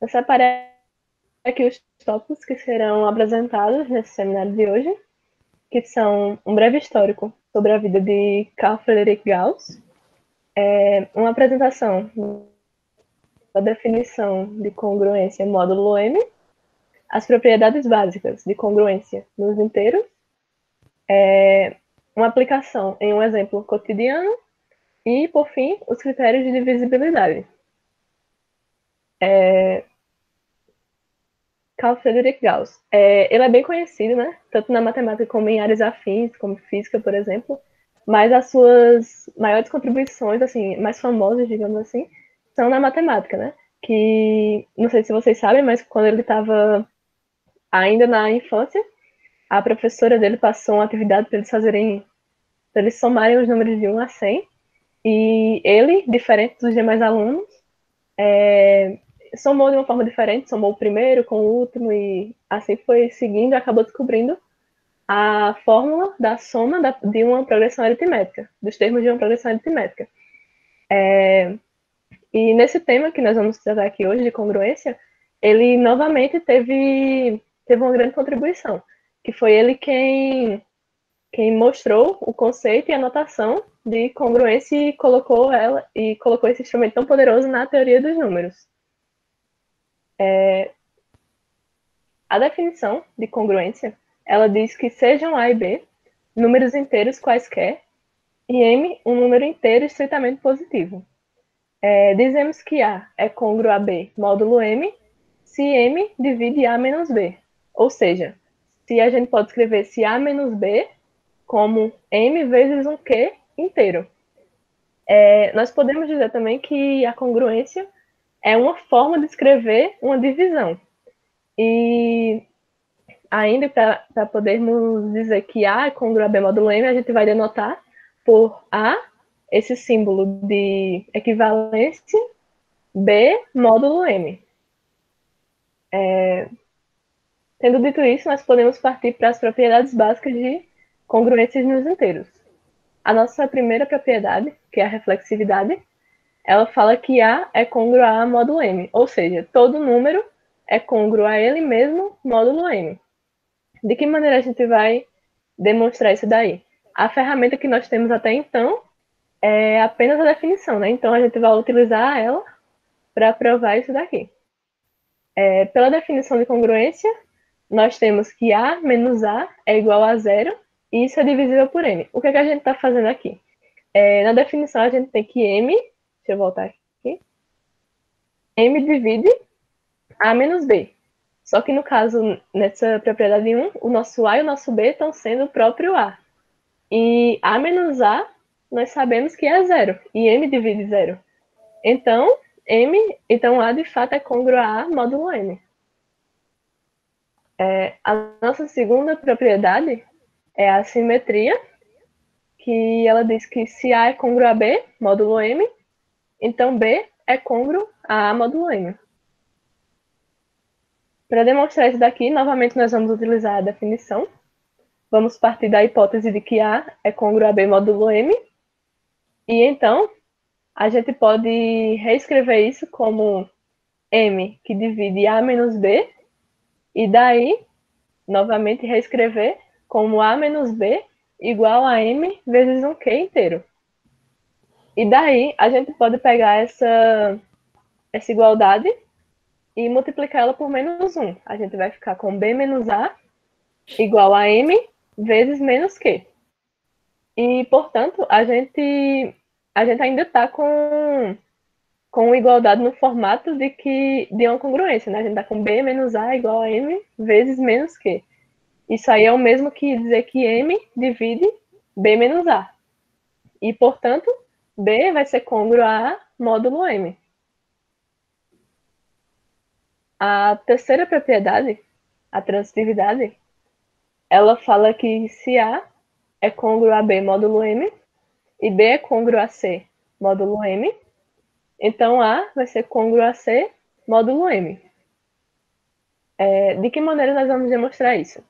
Eu separei aqui os tópicos que serão apresentados nesse seminário de hoje, que são um breve histórico sobre a vida de Carl Friedrich Gauss, uma apresentação da definição de congruência módulo M, as propriedades básicas de congruência nos inteiros, uma aplicação em um exemplo cotidiano e, por fim, os critérios de divisibilidade. Carl Friedrich Gauss. Ele é bem conhecido, né? Tanto na matemática como em áreas afins, como física, por exemplo. Mas as suas maiores contribuições, assim, mais famosas, digamos assim, são na matemática, né? Que, não sei se vocês sabem, mas quando ele estava ainda na infância, a professora dele passou uma atividade para eles fazerem, para eles somarem os números de 1 a 100. E ele, diferente dos demais alunos, somou de uma forma diferente, somou o primeiro com o último e assim foi seguindo e acabou descobrindo a fórmula da soma de uma progressão aritmética, dos termos de uma progressão aritmética. E nesse tema que nós vamos tratar aqui hoje, de congruência, ele novamente teve uma grande contribuição, que foi ele quem mostrou o conceito e a notação de congruência e colocou esse instrumento tão poderoso na teoria dos números. A definição de congruência, ela diz que sejam A e B números inteiros quaisquer e M um número inteiro estritamente positivo. Dizemos que A é congruo a B módulo M se M divide A menos B. Ou seja, se a gente pode escrever se A menos B como M vezes um Q inteiro. Nós podemos dizer também que a congruência é uma forma de escrever uma divisão. E ainda para podermos dizer que A é congruo a B módulo M, a gente vai denotar por A esse símbolo de equivalência B módulo M. Tendo dito isso, nós podemos partir para as propriedades básicas de congruências nos inteiros. A nossa primeira propriedade, que é a reflexividade, ela fala que A é congruo a módulo M, ou seja, todo número é congruo a ele mesmo módulo M. De que maneira a gente vai demonstrar isso daí? A ferramenta que nós temos até então é apenas a definição, né? Então a gente vai utilizar ela para provar isso daqui. Pela definição de congruência, nós temos que A menos A é igual a zero e isso é divisível por M. O que a gente está fazendo aqui? Na definição, a gente tem que M, deixa eu voltar aqui, M divide A menos B. Só que no caso, nessa propriedade 1, o nosso A e o nosso B estão sendo o próprio A. E A menos A, nós sabemos que é zero, e M divide zero. Então A de fato é congruo a A módulo M. A nossa segunda propriedade é a simetria, que ela diz que se A é congruo a B, módulo M, então B é congruo a A módulo M. Para demonstrar isso daqui, novamente nós vamos utilizar a definição. Vamos partir da hipótese de que A é congruo a B módulo M. E então, a gente pode reescrever isso como M que divide A menos B. E daí, novamente, reescrever como A menos B igual a M vezes um Q inteiro. E daí, a gente pode pegar essa igualdade e multiplicar ela por menos 1. A gente vai ficar com B menos A igual a M vezes menos Q. E, portanto, a gente ainda está com igualdade no formato de uma congruência, né? A gente está com B menos A igual a M vezes menos Q. Isso aí é o mesmo que dizer que M divide B menos A. E, portanto, B vai ser congruo a A módulo M. A terceira propriedade, a transitividade, ela fala que se A é congruo a B módulo M e B é congruo a C módulo M, então A vai ser congruo a C módulo M. De que maneira nós vamos demonstrar isso?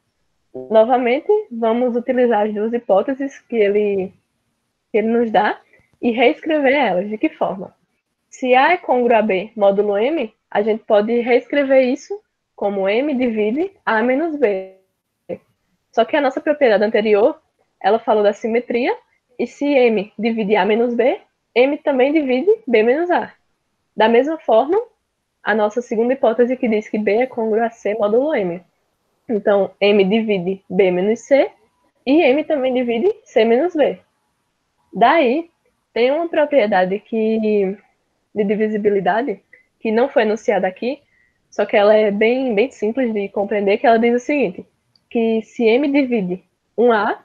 Novamente, vamos utilizar as duas hipóteses que ele nos dá e reescrever elas. De que forma? Se A é congruo a B módulo M, a gente pode reescrever isso como M divide A menos B. Só que a nossa propriedade anterior, ela falou da simetria, e se M divide A menos B, M também divide B menos A. Da mesma forma, a nossa segunda hipótese que diz que B é congruo a C módulo M. Então, M divide B menos C, e M também divide C menos B. Daí, tem uma propriedade de divisibilidade que não foi enunciada aqui, só que ela é bem simples de compreender, que ela diz o seguinte, que se M divide um A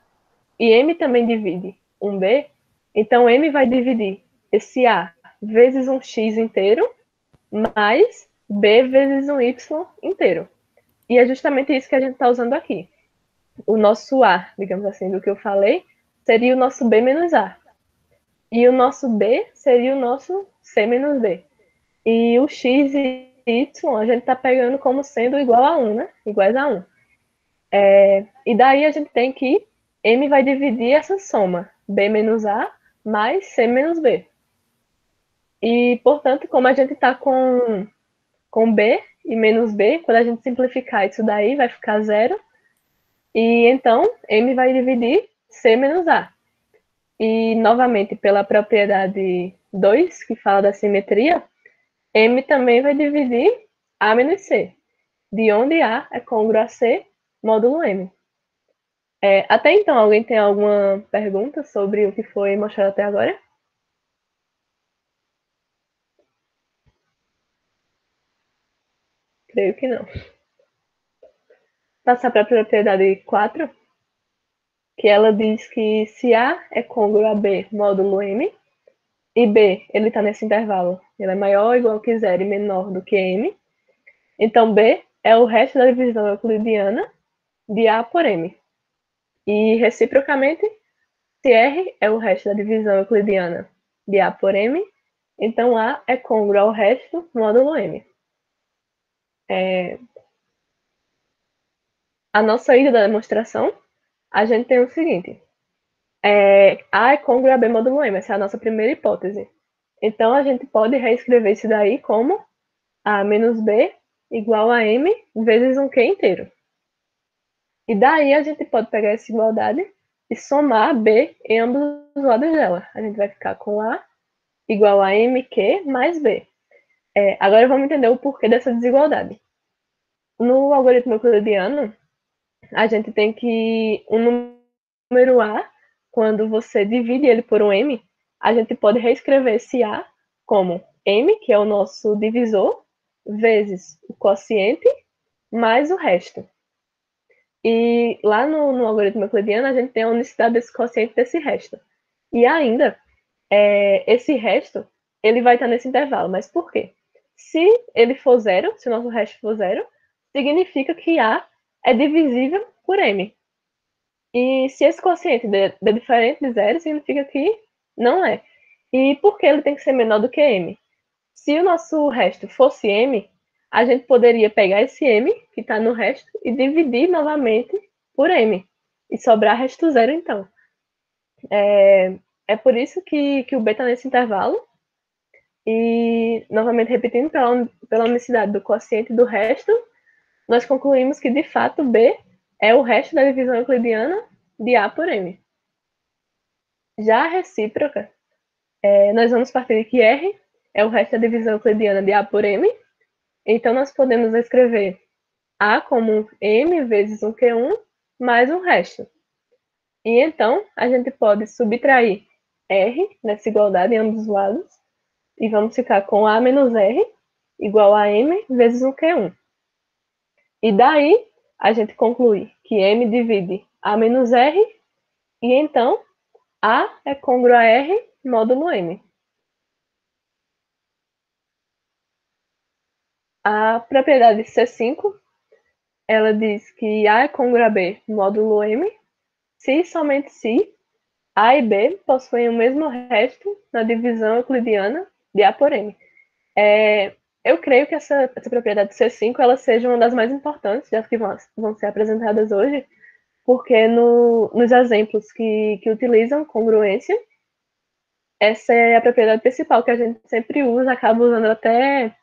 e M também divide um B, então M vai dividir esse A vezes um X inteiro mais B vezes um Y inteiro. E é justamente isso que a gente está usando aqui. O nosso A, digamos assim, do que eu falei, seria o nosso B menos A. E o nosso B seria o nosso C menos B. E o X e Y a gente está pegando como sendo igual a 1, né? Iguais a 1. E daí a gente tem que M vai dividir essa soma, B menos A mais C menos B. E, portanto, como a gente está com B e menos B, quando a gente simplificar isso daí, vai ficar zero. E então, M vai dividir C menos A. E, novamente, pela propriedade 2, que fala da simetria, M também vai dividir A menos C, de onde A é congruo a C, módulo M. Até então, alguém tem alguma pergunta sobre o que foi mostrado até agora? Creio que não. Passar para a propriedade 4, que ela diz que se A é congruo a B, módulo M, e B, ele está nesse intervalo, ele é maior ou igual que zero e menor do que M, então B é o resto da divisão euclidiana de A por M. E, reciprocamente, se R é o resto da divisão euclidiana de A por M, então A é congruo ao resto módulo M. A nossa ida da demonstração, a gente tem o seguinte. A é congruo a B módulo M, essa é a nossa primeira hipótese. Então, a gente pode reescrever isso daí como A menos B igual a M vezes um Q inteiro. E daí a gente pode pegar essa igualdade e somar B em ambos os lados dela. A gente vai ficar com A igual a MQ mais B. Agora vamos entender o porquê dessa desigualdade. No algoritmo euclidiano, a gente tem que um número A, quando você divide ele por um M, a gente pode reescrever esse A como M, que é o nosso divisor, vezes o quociente, mais o resto. E lá no algoritmo euclidiano, a gente tem a unicidade desse quociente desse resto. E ainda, esse resto, ele vai estar nesse intervalo. Mas por quê? Se ele for zero, se o nosso resto for zero, significa que A é divisível por M. E se esse quociente der diferente de zero, significa que não é. E por que ele tem que ser menor do que M? Se o nosso resto fosse M, a gente poderia pegar esse M, que está no resto, e dividir novamente por M. E sobrar resto zero, então. É por isso que o B está nesse intervalo. E, novamente repetindo, pela unicidade do quociente do resto, nós concluímos que, de fato, B é o resto da divisão euclidiana de A por M. Já a recíproca, nós vamos partir de que R é o resto da divisão euclidiana de A por M. Então, nós podemos escrever A como M vezes um Q1 mais o resto. E então, a gente pode subtrair R nessa igualdade em ambos os lados. E vamos ficar com A menos R igual a M vezes um Q1. E daí, a gente conclui que M divide A menos R. E então, A é congruo a R módulo M. A propriedade C5, ela diz que A é congruo a B módulo M, se e somente se A e B possuem o mesmo resto na divisão euclidiana de A por M. Eu creio que essa propriedade C5 ela seja uma das mais importantes das que vão ser apresentadas hoje, porque nos exemplos que utilizam congruência, essa é a propriedade principal que a gente sempre usa, acaba usando até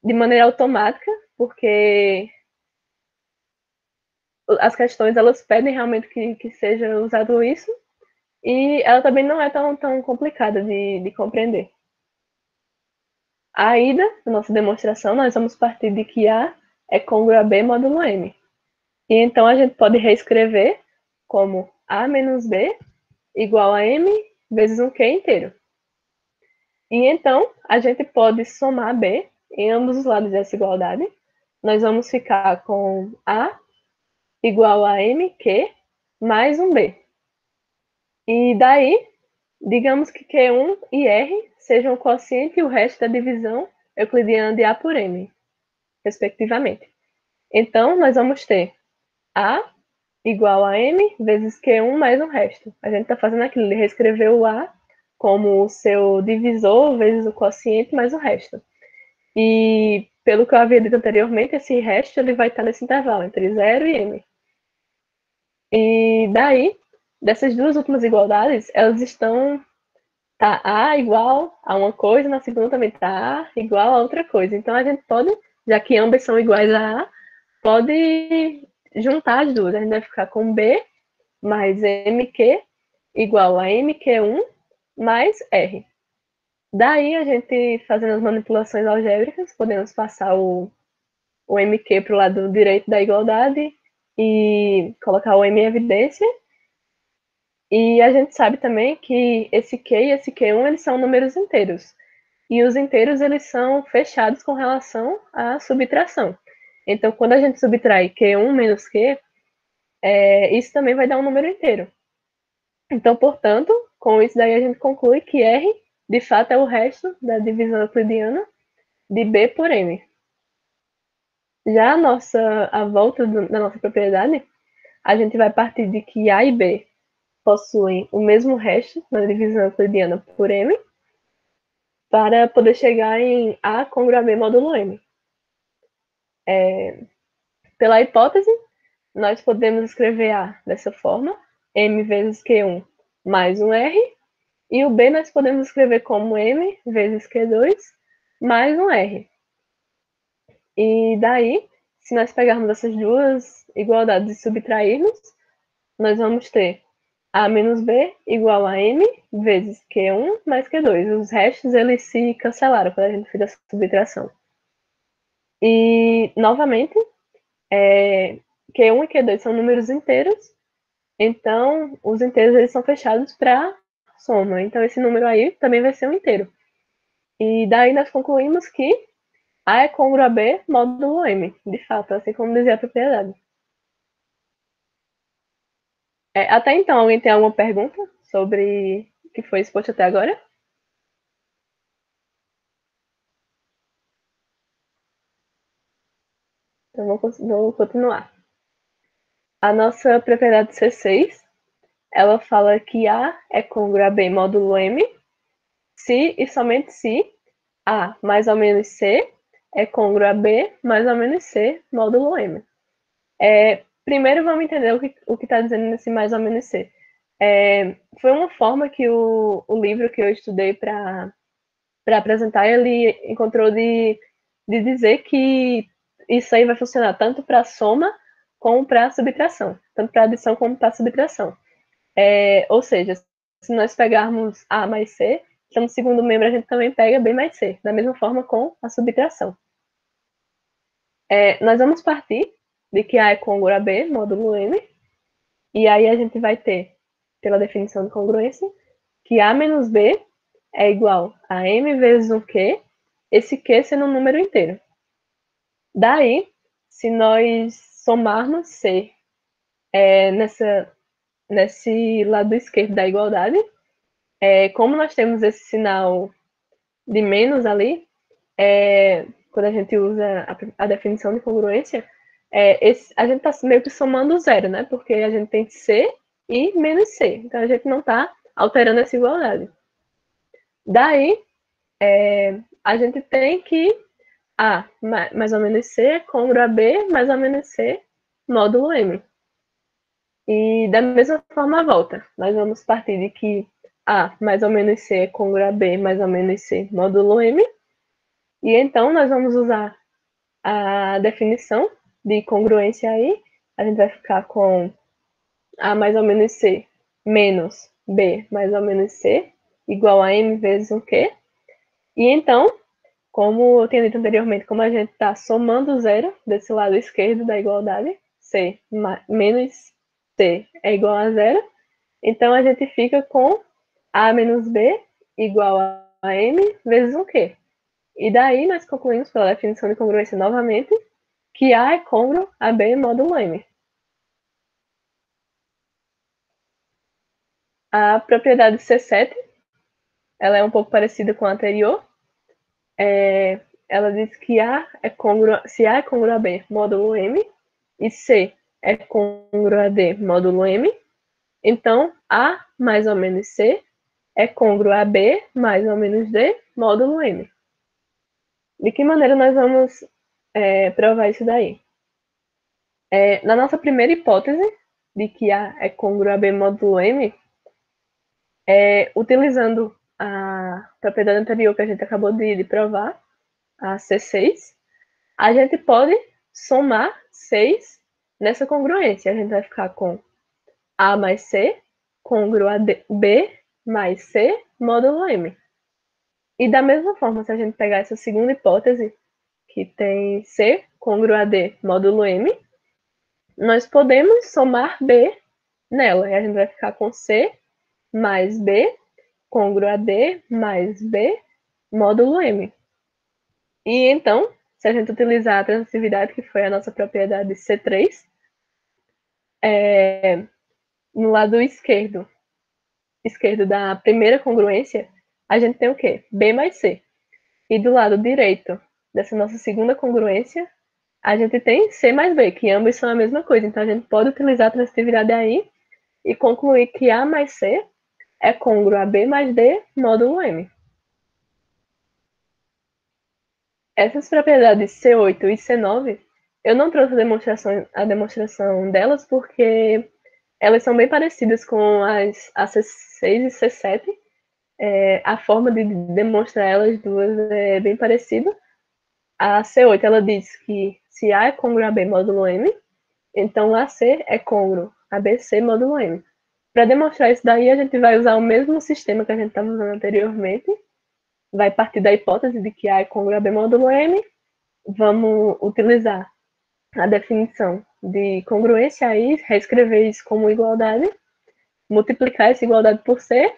de maneira automática, porque as questões elas pedem realmente que seja usado isso, e ela também não é tão complicada de compreender. Ainda, na nossa demonstração, nós vamos partir de que A é congruo a B módulo M. E então a gente pode reescrever como A menos B igual a M vezes um Q inteiro. E então a gente pode somar B em ambos os lados dessa igualdade. Nós vamos ficar com A igual a MQ mais um B. E daí, digamos que Q1 e R sejam o quociente e o resto da divisão euclidiana de A por M, respectivamente. Então, nós vamos ter A igual a M vezes Q1 mais o resto. A gente está fazendo aquilo, ele reescreveu o A como o seu divisor vezes o quociente mais o resto. E, pelo que eu havia dito anteriormente, esse resto ele vai estar nesse intervalo, entre 0 e M. E daí, dessas duas últimas igualdades, elas estão tá A igual a uma coisa, na segunda também tá A igual a outra coisa. Então a gente pode, já que ambas são iguais a A, pode juntar as duas. A gente vai ficar com B mais MQ igual a MQ1 mais R. Daí a gente, fazendo as manipulações algébricas, podemos passar o MQ para o lado direito da igualdade e colocar o M em evidência. E a gente sabe também que esse Q e esse Q1 eles são números inteiros. E os inteiros eles são fechados com relação à subtração. Então, quando a gente subtrai Q1 menos Q, isso também vai dar um número inteiro. Então, portanto, com isso daí a gente conclui que R, de fato, é o resto da divisão euclidiana de B por M. Já a volta da nossa propriedade, a gente vai partir de que A e B possuem o mesmo resto na divisão euclidiana por M, para poder chegar em A congruo a B módulo M. Pela hipótese, nós podemos escrever A dessa forma, M vezes Q1 mais um R, e o B nós podemos escrever como M vezes Q2 mais um R. E daí, se nós pegarmos essas duas igualdades e subtrairmos, nós vamos ter A menos B igual a M vezes Q1 mais Q2. Os restos, eles se cancelaram quando a gente fez essa subtração. E, novamente, Q1 e Q2 são números inteiros, então os inteiros eles são fechados para soma. Então, esse número aí também vai ser um inteiro. E daí nós concluímos que A é congruo a B módulo M, de fato, assim como dizia a propriedade. Até então, alguém tem alguma pergunta sobre o que foi exposto até agora? Então, vou continuar. A nossa propriedade C6, ela fala que A é congruo a B módulo M, se e somente se A mais ou menos C é congruo a B mais ou menos C módulo M. Primeiro vamos entender o que está dizendo nesse mais ou menos C. Foi uma forma que o livro que eu estudei para apresentar, ele encontrou de dizer que isso aí vai funcionar tanto para soma como para subtração, tanto para adição como para subtração. Ou seja, se nós pegarmos A mais C, então no segundo membro a gente também pega B mais C, da mesma forma com a subtração. Nós vamos partir de que A é congruo a B, módulo M, e aí a gente vai ter, pela definição de congruência, que A menos B é igual a M vezes um Q, esse Q sendo um número inteiro. Daí, se nós somarmos C nesse lado esquerdo da igualdade, como nós temos esse sinal de menos ali, quando a gente usa a definição de congruência, a gente está meio que somando zero, né? Porque a gente tem C e menos C. Então a gente não está alterando essa igualdade. Daí, a gente tem que A mais ou menos C é congruo a B mais ou menos C módulo M. E da mesma forma a volta. Nós vamos partir de que A mais ou menos C é congruo a B mais ou menos C módulo M. E então nós vamos usar a definição de congruência aí. A gente vai ficar com A mais ou menos C menos B mais ou menos C igual a M vezes um Q. E então, como eu tinha dito anteriormente, como a gente está somando zero desse lado esquerdo da igualdade, C menos C é igual a zero, então a gente fica com A menos B igual a M vezes um Q. E daí nós concluímos pela definição de congruência novamente que A é congruo a B módulo M. A propriedade C7 ela é um pouco parecida com a anterior. Ela diz que se A é congruo a B módulo M e C é congruo a D módulo M, então A mais ou menos C é congruo a B mais ou menos D módulo M. De que maneira nós vamos provar isso daí? Na nossa primeira hipótese de que A é congruo a B módulo M, utilizando a propriedade anterior que a gente acabou de provar, a C6, a gente pode somar 6 nessa congruência. A gente vai ficar com A mais C congruo a B mais C módulo M. E da mesma forma, se a gente pegar essa segunda hipótese, que tem C congruo a D módulo M, nós podemos somar B nela. E a gente vai ficar com C mais B congruo a D mais B módulo M. E então, se a gente utilizar a transitividade, que foi a nossa propriedade C3, no lado esquerdo da primeira congruência, a gente tem o quê? B mais C. E do lado direito dessa nossa segunda congruência, a gente tem C mais B, que ambos são a mesma coisa. Então, a gente pode utilizar a transitividade aí e concluir que A mais C é congruo a B mais D módulo M. Essas propriedades C8 e C9, eu não trouxe a demonstração delas porque elas são bem parecidas com a C6 e C7. A forma de demonstrar elas duas é bem parecida. A C8 ela diz que se A é congruo a B módulo M, então AC é congruo a BC módulo M. Para demonstrar isso daí, a gente vai usar o mesmo sistema que a gente estava usando anteriormente. Vai partir da hipótese de que A é congruo a B módulo M. Vamos utilizar a definição de congruência aí, reescrever isso como igualdade, multiplicar essa igualdade por C,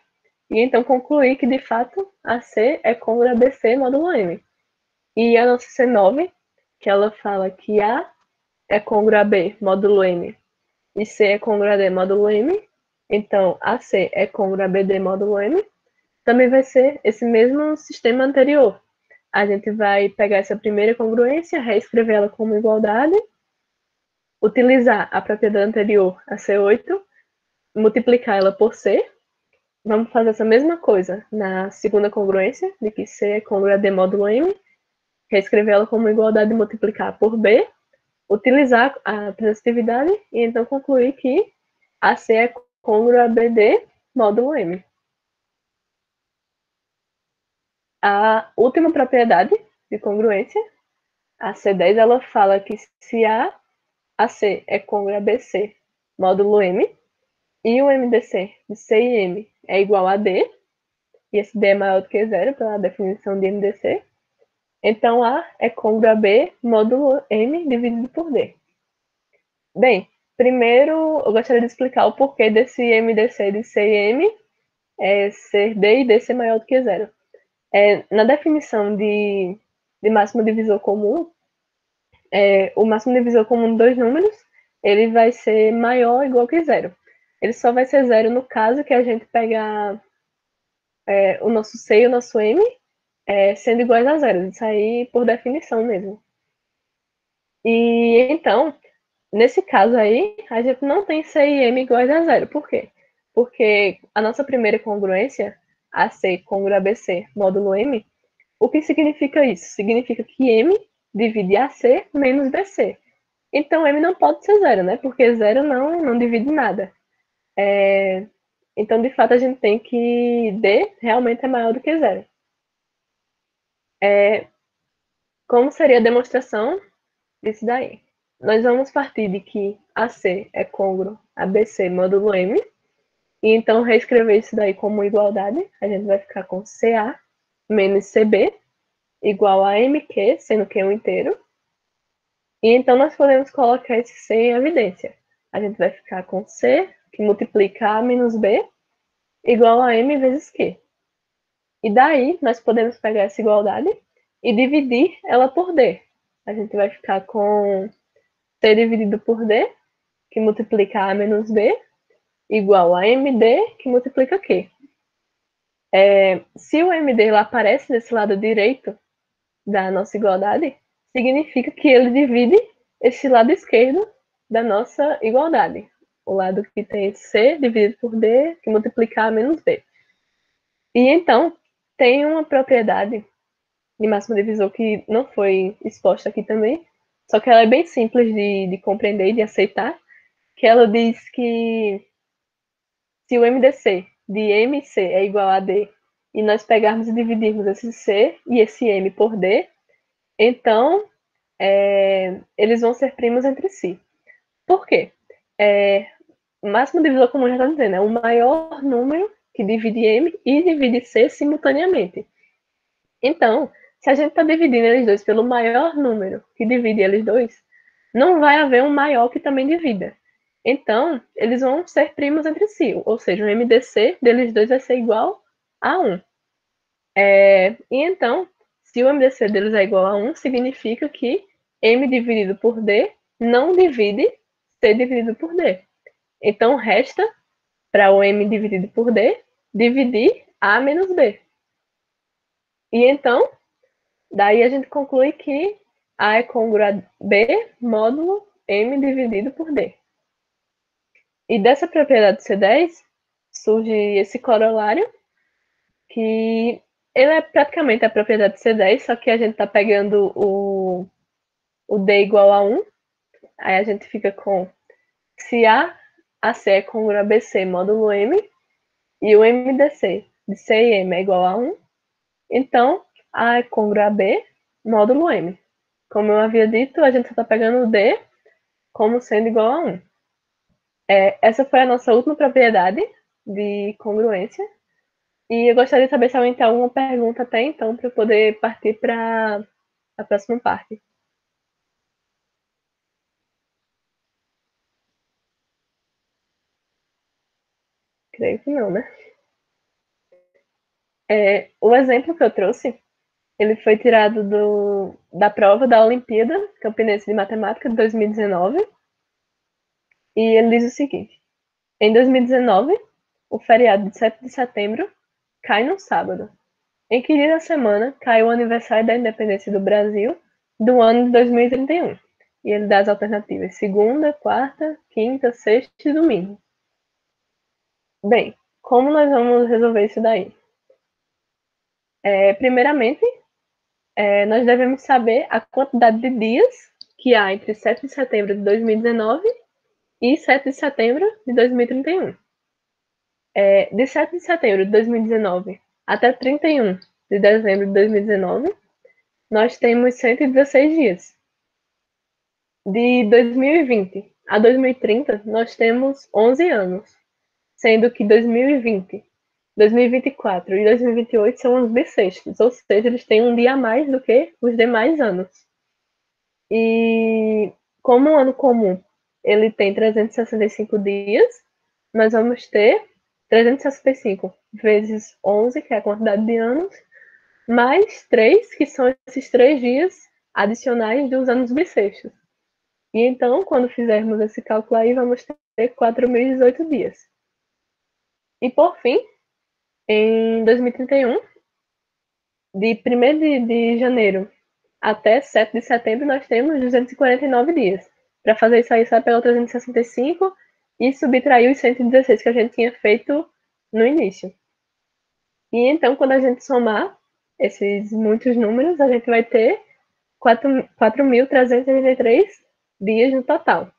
e então concluir que, de fato, AC é congruo a BC módulo M. E a nossa C9, que ela fala que A é congruo a B módulo M e C é congruo a D módulo M, então AC é congruo a BD módulo M, também vai ser esse mesmo sistema anterior. A gente vai pegar essa primeira congruência, reescrever ela como igualdade, utilizar a propriedade anterior, a C8, multiplicar ela por C. Vamos fazer essa mesma coisa na segunda congruência, de que C é congruo a D módulo M, reescrever ela como igualdade e multiplicar por B, utilizar a transitividade e então concluir que AC é congruo a BD módulo M. A última propriedade de congruência, a C10, ela fala que se AC é congruo a BC módulo M e o MDC de C e M é igual a D, e esse D é maior do que zero pela definição de MDC, então A é congruo a B módulo M dividido por D. Bem, primeiro eu gostaria de explicar o porquê desse MDC de C e M ser D e D ser maior do que zero. Na definição de máximo divisor comum, o máximo divisor comum de dois números, ele vai ser maior ou igual que zero. Ele só vai ser zero no caso que a gente pegar o nosso C e o nosso M sendo iguais a zero. Isso aí por definição mesmo. E então, nesse caso aí, a gente não tem C e M iguais a zero. Por quê? Porque a nossa primeira congruência, AC congruo a BC módulo M, o que significa isso? Significa que M divide AC menos BC. Então, M não pode ser zero, né? Porque zero não divide nada. Então, de fato, a gente tem que D realmente é maior do que zero. Como seria a demonstração disso daí? Nós vamos partir de que AC é congruo a BC módulo M, e então reescrever isso daí como igualdade. A gente vai ficar com CA menos CB igual a MQ, sendo que é um inteiro. E então nós podemos colocar esse C em evidência. A gente vai ficar com C, que multiplica A menos B, igual a M vezes Q. E daí nós podemos pegar essa igualdade e dividir ela por D. A gente vai ficar com C dividido por D, que multiplica A menos B, igual a MD, que multiplica Q. Se o MD lá aparece desse lado direito da nossa igualdade, significa que ele divide esse lado esquerdo da nossa igualdade. O lado que tem C dividido por D, que multiplica A menos B. E então, tem uma propriedade de máximo divisor que não foi exposta aqui também, só que ela é bem simples de compreender e de aceitar, que ela diz que se o MDC de MC é igual a D, e nós pegarmos e dividirmos esse C e esse M por D, então eles vão ser primos entre si. Por quê? O máximo divisor comum já está dizendo, é o maior número que divide M e divide C simultaneamente. Então, se a gente está dividindo eles dois pelo maior número que divide eles dois, não vai haver um maior que também divida. Então, eles vão ser primos entre si, ou seja, o MDC deles dois vai ser igual a 1. E então, se o MDC deles é igual a 1, significa que M dividido por D não divide C dividido por D. Então, resta para o M dividido por D dividir A menos B. E então, daí a gente conclui que A é congruo a B módulo M dividido por D. E dessa propriedade C10 surge esse corolário, que ele é praticamente a propriedade C10, só que a gente está pegando o D igual a 1, aí a gente fica com se AC é congruo a BC módulo M, e o MDC de C e M é igual a 1, então A é congruo a B módulo M. Como eu havia dito, a gente só está pegando o D como sendo igual a 1. Essa foi a nossa última propriedade de congruência. E eu gostaria de saber se alguém tem alguma pergunta até então, para eu poder partir para a próxima parte. Creio que não, né? O exemplo que eu trouxe, ele foi tirado da prova da Olimpíada Campinense de Matemática de 2019. E ele diz o seguinte: em 2019, o feriado de 7 de setembro cai no sábado. Em que dia da semana cai o aniversário da independência do Brasil do ano de 2031? E ele dá as alternativas: segunda, quarta, quinta, sexta e domingo. Bem, como nós vamos resolver isso daí? Primeiramente, nós devemos saber a quantidade de dias que há entre 7 de setembro de 2019 e 7 de setembro de 2031. De 7 de setembro de 2019 até 31 de dezembro de 2019, nós temos 116 dias. De 2020 a 2030, nós temos 11 anos, sendo que 2020, 2024 e 2028 são os bissextos, ou seja, eles têm um dia a mais do que os demais anos. E como o ano comum ele tem 365 dias, nós vamos ter 365 vezes 11, que é a quantidade de anos, mais 3, que são esses 3 dias adicionais dos anos bissextos. E então, quando fizermos esse cálculo aí, vamos ter 4.018 dias. E por fim, em 2031, de 1º de janeiro até 7 de setembro, nós temos 249 dias. Para fazer isso aí, só pegar 365 e subtrair os 116 que a gente tinha feito no início. E então, quando a gente somar esses muitos números, a gente vai ter 4.383 dias no total.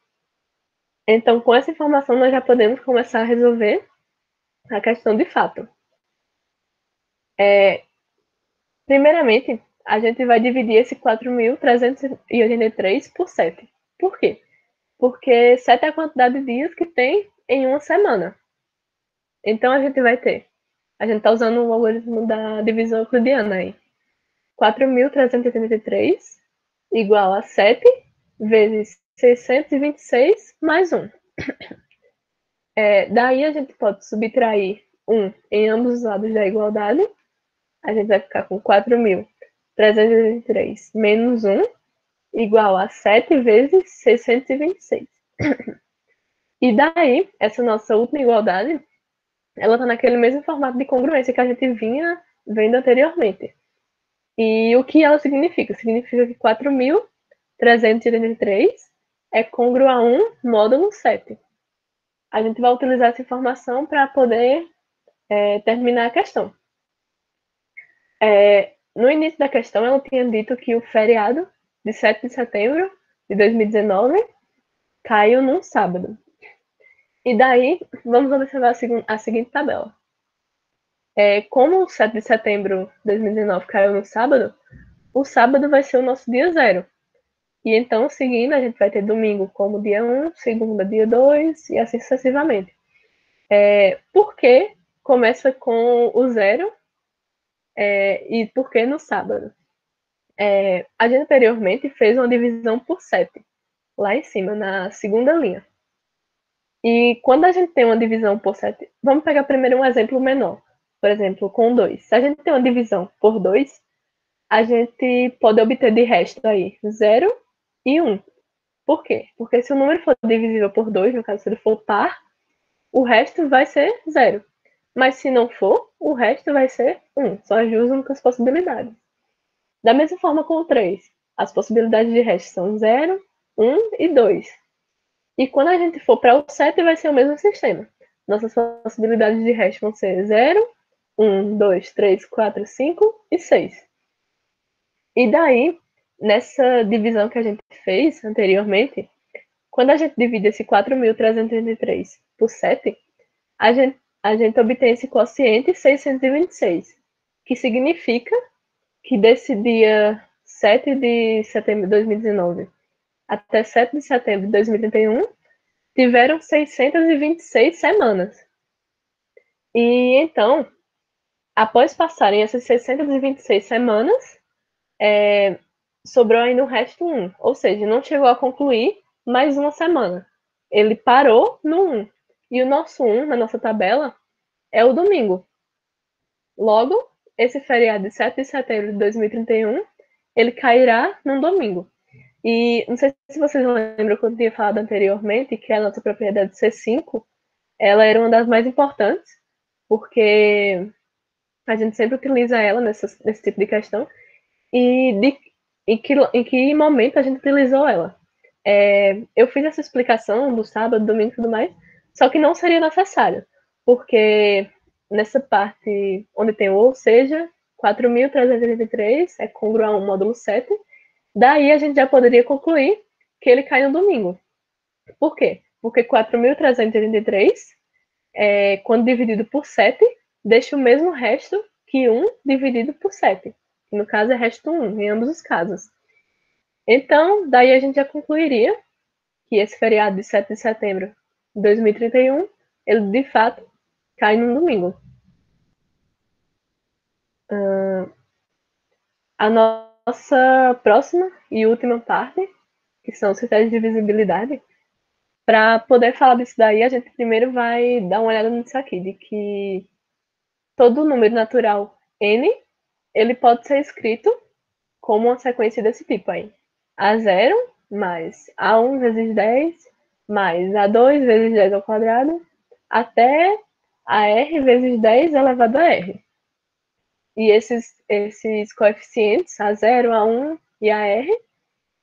Então, com essa informação, nós já podemos começar a resolver a questão de fato. Primeiramente, a gente vai dividir esse 4.383 por 7. Por quê? Porque 7 é a quantidade de dias que tem em uma semana. Então, a gente vai ter. A gente está usando o algoritmo da divisão euclidiana aí. 4.383 igual a 7 vezes 626 mais 1. Daí a gente pode subtrair 1 em ambos os lados da igualdade. A gente vai ficar com 4.383 menos 1 igual a 7 vezes 626. E daí, essa nossa última igualdade, ela está naquele mesmo formato de congruência que a gente vinha vendo anteriormente. E o que ela significa? Significa que 4.383 é congruo a 1 módulo 7. A gente vai utilizar essa informação para poder terminar a questão. No início da questão, ela tinha dito que o feriado de 7 de setembro de 2019 caiu num sábado. E daí, vamos observar a seguinte tabela. Como o 7 de setembro de 2019 caiu no sábado, o sábado vai ser o nosso dia zero. E então, seguindo, a gente vai ter domingo como dia 1, segunda dia 2 e assim sucessivamente. Por que começa com o zero e por que no sábado? A gente anteriormente fez uma divisão por 7, lá em cima, na segunda linha. E quando a gente tem uma divisão por 7, vamos pegar primeiro um exemplo menor. Por exemplo, com 2. Se a gente tem uma divisão por 2, a gente pode obter de resto aí 0 e 1. Por quê? Porque se o número for divisível por 2, no caso se ele for par, o resto vai ser 0. Mas se não for, o resto vai ser 1. São as duas únicas possibilidades. Da mesma forma com o 3. As possibilidades de resto são 0, 1 e 2. E quando a gente for para o 7, vai ser o mesmo sistema. Nossas possibilidades de resto vão ser 0, 1, 2, 3, 4, 5 e 6. E daí, nessa divisão que a gente fez anteriormente, quando a gente divide esse 4.333 por 7, a gente obtém esse quociente 626, que significa que desse dia 7 de setembro de 2019 até 7 de setembro de 2031, tiveram 626 semanas. E então, após passarem essas 626 semanas, sobrou ainda o resto 1. Ou seja, não chegou a concluir mais uma semana. Ele parou no 1. E o nosso 1, na nossa tabela, é o domingo. Logo, esse feriado de 7 de setembro de 2031, ele cairá num domingo. E não sei se vocês lembram que eu tinha falado anteriormente que a nossa propriedade C5, ela era uma das mais importantes, porque a gente sempre utiliza ela nesse tipo de questão. E em que momento a gente utilizou ela? Eu fiz essa explicação do sábado, domingo e tudo mais, só que não seria necessário, porque nessa parte onde tem o ou seja, 4.383 é congruo a 1 módulo 7, daí a gente já poderia concluir que ele cai no domingo. Por quê? Porque 4.383, quando dividido por 7, deixa o mesmo resto que 1 dividido por 7. Que no caso é resto 1, em ambos os casos. Então, daí a gente já concluiria que esse feriado de 7 de setembro de 2031, ele de fato cai num domingo. A nossa próxima e última parte, que são os critérios de visibilidade, para poder falar disso daí, a gente primeiro vai dar uma olhada nisso aqui, de que todo número natural n, ele pode ser escrito como uma sequência desse tipo aí. A0 mais A1 vezes 10 mais A2 vezes 10 ao quadrado até AR vezes 10 elevado a R. E esses coeficientes, A0, A1 e AR,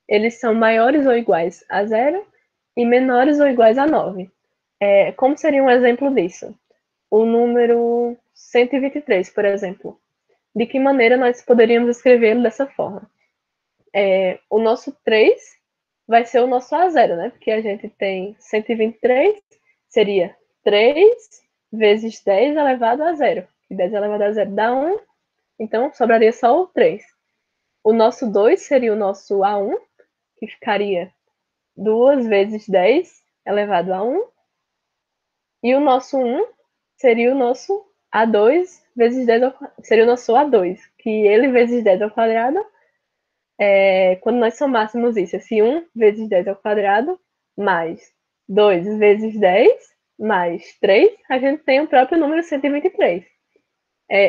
eles são maiores ou iguais a 0 e menores ou iguais a 9. Como seria um exemplo disso? O número 123, por exemplo. De que maneira nós poderíamos escrevê-lo dessa forma? O nosso 3 vai ser o nosso A0, né? Porque a gente tem 123, seria 3 vezes 10 elevado a 0. E 10 elevado a 0 dá 1, então sobraria só o 3. O nosso 2 seria o nosso A1, que ficaria 2 vezes 10 elevado a 1. E o nosso 1 seria o nosso A2 vezes 10 ao quadrado. Seria o nosso A2, que ele vezes 10 ao quadrado, quando nós somássemos isso, esse 1 vezes 10 ao quadrado, mais 2 vezes 10, mais 3, a gente tem o próprio número 123.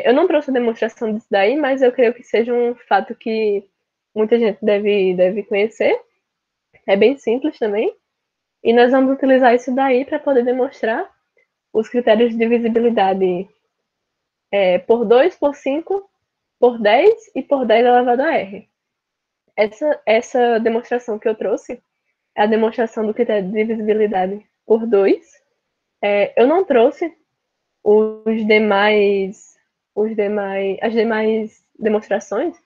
Eu não trouxe a demonstração disso daí, mas eu creio que seja um fato que muita gente deve conhecer. É bem simples também. E nós vamos utilizar isso daí para poder demonstrar os critérios de divisibilidade por 2, por 5, por 10 e por 10 elevado a R. Essa demonstração que eu trouxe é a demonstração do critério de divisibilidade por 2. Eu não trouxe as demais demonstrações,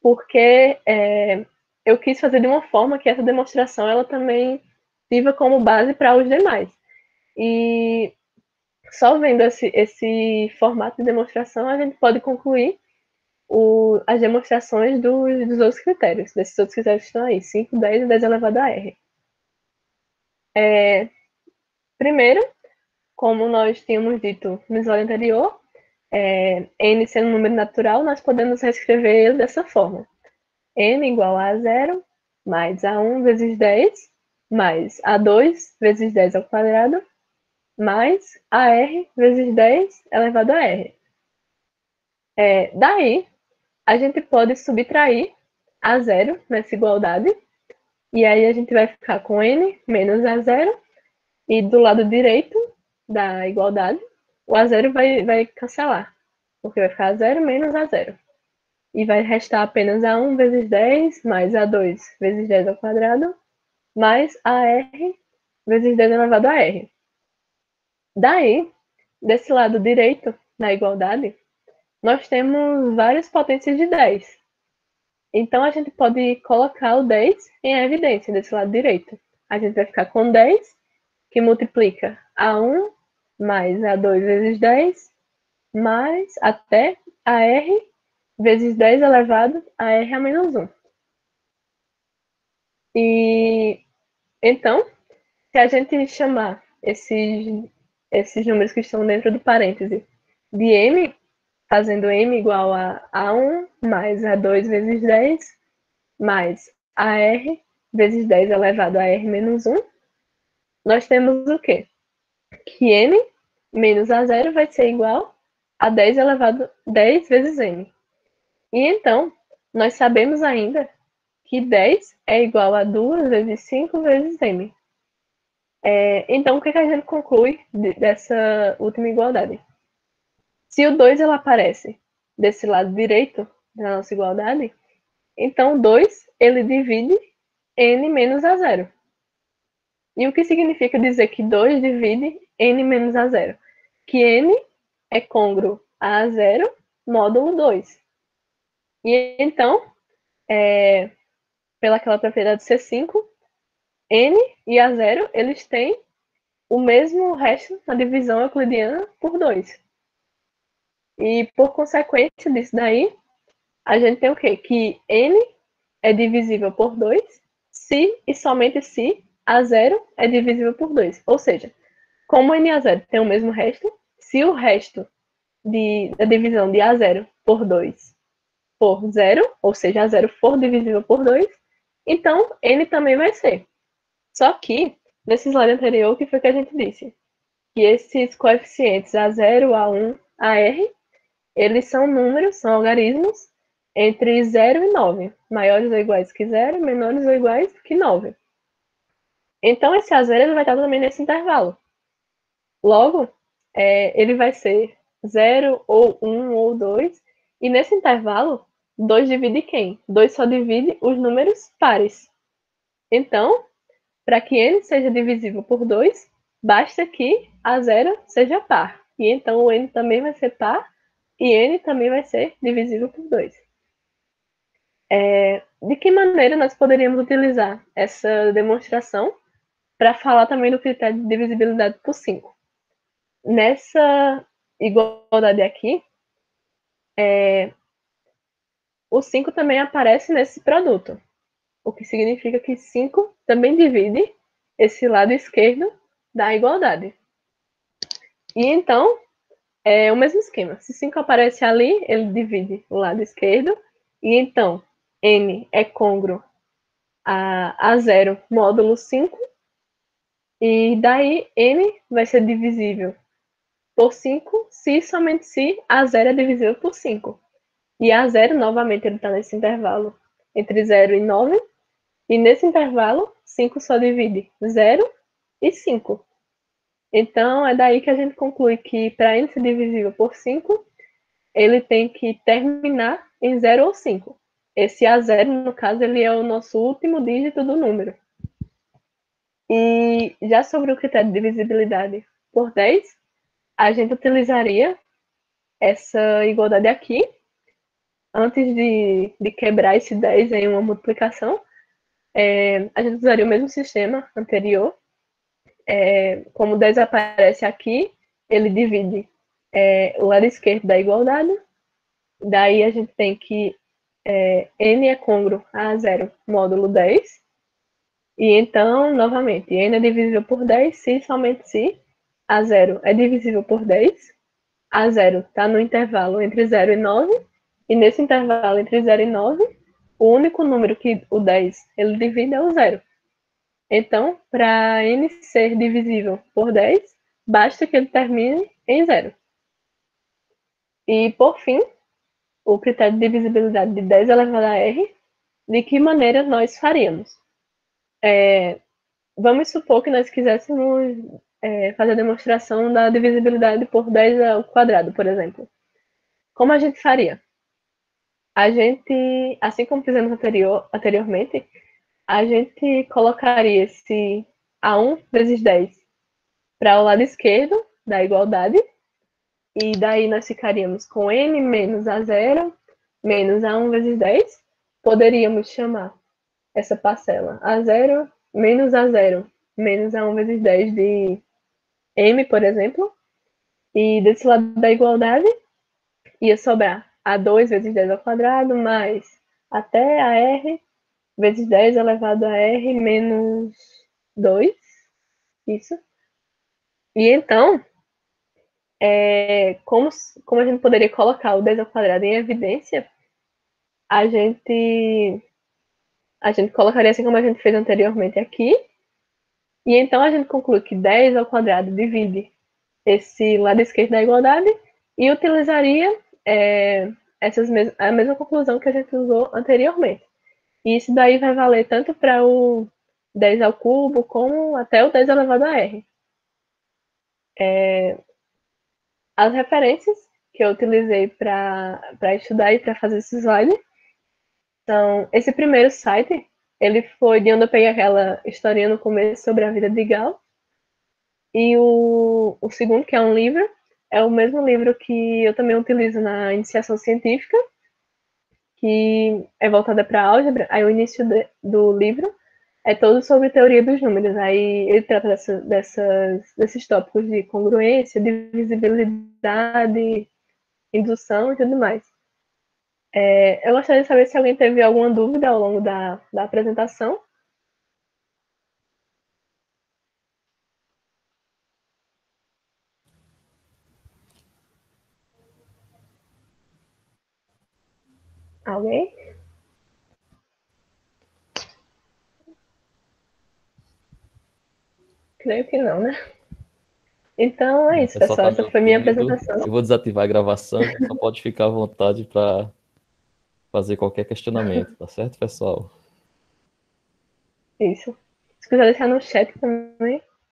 porque eu quis fazer de uma forma que essa demonstração ela também sirva como base para os demais. E só vendo esse formato de demonstração, a gente pode concluir as demonstrações dos outros critérios, desses outros critérios que estão aí, 5, 10 e 10 elevado a R. Primeiro, como nós tínhamos dito no slide anterior, n sendo um número natural, nós podemos reescrever ele dessa forma. N igual a 0 mais A1 vezes 10 mais A2 vezes 10 ao quadrado mais AR vezes 10 elevado a R. Daí, a gente pode subtrair A0 nessa igualdade, e aí a gente vai ficar com N menos A0, e do lado direito da igualdade, o A0 vai cancelar, porque vai ficar A0 menos A0. E vai restar apenas A1 vezes 10, mais A2 vezes 10 ao quadrado, mais AR vezes 10 elevado a R. Daí, desse lado direito, na igualdade, nós temos várias potências de 10. Então, a gente pode colocar o 10 em evidência desse lado direito. A gente vai ficar com 10, que multiplica A1 mais A2 vezes 10, mais até AR vezes 10 elevado a R a menos 1. E então, se a gente chamar esses números que estão dentro do parêntese de m, fazendo m igual a A1 mais A2 vezes 10, mais AR vezes 10 elevado a R menos 1, nós temos o quê? Que m menos A0 vai ser igual a 10 elevado a 10 vezes m. E então, nós sabemos ainda que 10 é igual a 2 vezes 5 vezes m. Então, o que a gente conclui dessa última igualdade? Se o 2 ela aparece desse lado direito da nossa igualdade, então 2 ele divide n menos A0. E o que significa dizer que 2 divide n menos A0? Que n é congruo a A0 módulo 2. E então, pela aquela propriedade C5, n e A0 eles têm o mesmo resto na divisão euclidiana por 2. E por consequência disso daí, a gente tem o quê? Que n é divisível por 2 se e somente se A0 é divisível por 2. Ou seja, como n e A0 tem o mesmo resto, se o resto da divisão de A0 por 2 for 0, ou seja, A0 for divisível por 2, então n também vai ser. Só que, nesse slide anterior, o que foi que a gente disse? Que esses coeficientes A0, A1, AR, eles são números, são algarismos entre 0 e 9, maiores ou iguais que 0, menores ou iguais que 9. Então, esse A0 ele vai estar também nesse intervalo. Logo, ele vai ser 0 ou 1 ou 2, e nesse intervalo, 2 divide quem? 2 só divide os números pares. Então, para que n seja divisível por 2, basta que A0 seja par. E então o n também vai ser par e n também vai ser divisível por 2. De que maneira nós poderíamos utilizar essa demonstração para falar também do critério de divisibilidade por 5? nessa igualdade aqui, o 5 também aparece nesse produto, o que significa que 5 também divide esse lado esquerdo da igualdade. E então, é o mesmo esquema. Se 5 aparece ali, ele divide o lado esquerdo. E então, n é congruo a 0 módulo 5. E daí, n vai ser divisível por 5 se somente se a 0 é divisível por 5. E a 0, novamente, ele está nesse intervalo entre 0 e 9. E nesse intervalo, 5 só divide 0 e 5. Então, é daí que a gente conclui que para n ser divisível por 5, ele tem que terminar em 0 ou 5. Esse A0, no caso, ele é o nosso último dígito do número. E já sobre o critério de divisibilidade por 10, a gente utilizaria essa igualdade aqui, antes de quebrar esse 10 em uma multiplicação, a gente usaria o mesmo sistema anterior. Como 10 aparece aqui, ele divide o lado esquerdo da igualdade. Daí a gente tem que n é congruo a 0 módulo 10. E então, novamente, n é divisível por 10 se somente se a 0 é divisível por 10. A 0 está no intervalo entre 0 e 9. E nesse intervalo entre 0 e 9, o único número que o 10 ele divide é o 0. Então, para n ser divisível por 10, basta que ele termine em 0. E, por fim, o critério de divisibilidade de 10 elevado a r, de que maneira nós faríamos? Vamos supor que nós quiséssemos fazer a demonstração da divisibilidade por 10 ao quadrado, por exemplo. Como a gente faria? A gente, assim como fizemos anteriormente, a gente colocaria esse A1 vezes 10 para o lado esquerdo da igualdade, e daí nós ficaríamos com n menos A0 menos A1 vezes 10. Poderíamos chamar essa parcela A0 menos A0 menos A1 vezes 10 de m, por exemplo. E desse lado da igualdade ia sobrar A2 vezes 10 ao quadrado mais até a r vezes 10 elevado a r menos 2. Isso. E então, como a gente poderia colocar o 10 ao quadrado em evidência, a gente colocaria assim como a gente fez anteriormente aqui. E então a gente conclui que 10 ao quadrado divide esse lado esquerdo da igualdade e utilizaria a mesma conclusão que a gente usou anteriormente. E isso daí vai valer tanto para o 10 ao cubo como até o 10 elevado a r. As referências que eu utilizei para estudar e para fazer esse slide são esse primeiro site. Ele foi de onde eu peguei aquela historinha no começo sobre a vida de Gauss. E o segundo, que é um livro, é o mesmo livro que eu também utilizo na iniciação científica, que é voltada para álgebra. Aí o início do livro é todo sobre teoria dos números. Aí ele trata desses tópicos de congruência, divisibilidade, indução e tudo mais. Eu gostaria de saber se alguém teve alguma dúvida ao longo da apresentação. Alguém? Creio que não, né? Então é O isso, pessoal pessoal. está me Essa foi minha ouvindo. apresentação. Eu vou desativar a gravação, só pode ficar à vontade para fazer qualquer questionamento, tá certo, pessoal? Isso. Se quiser deixar no chat também.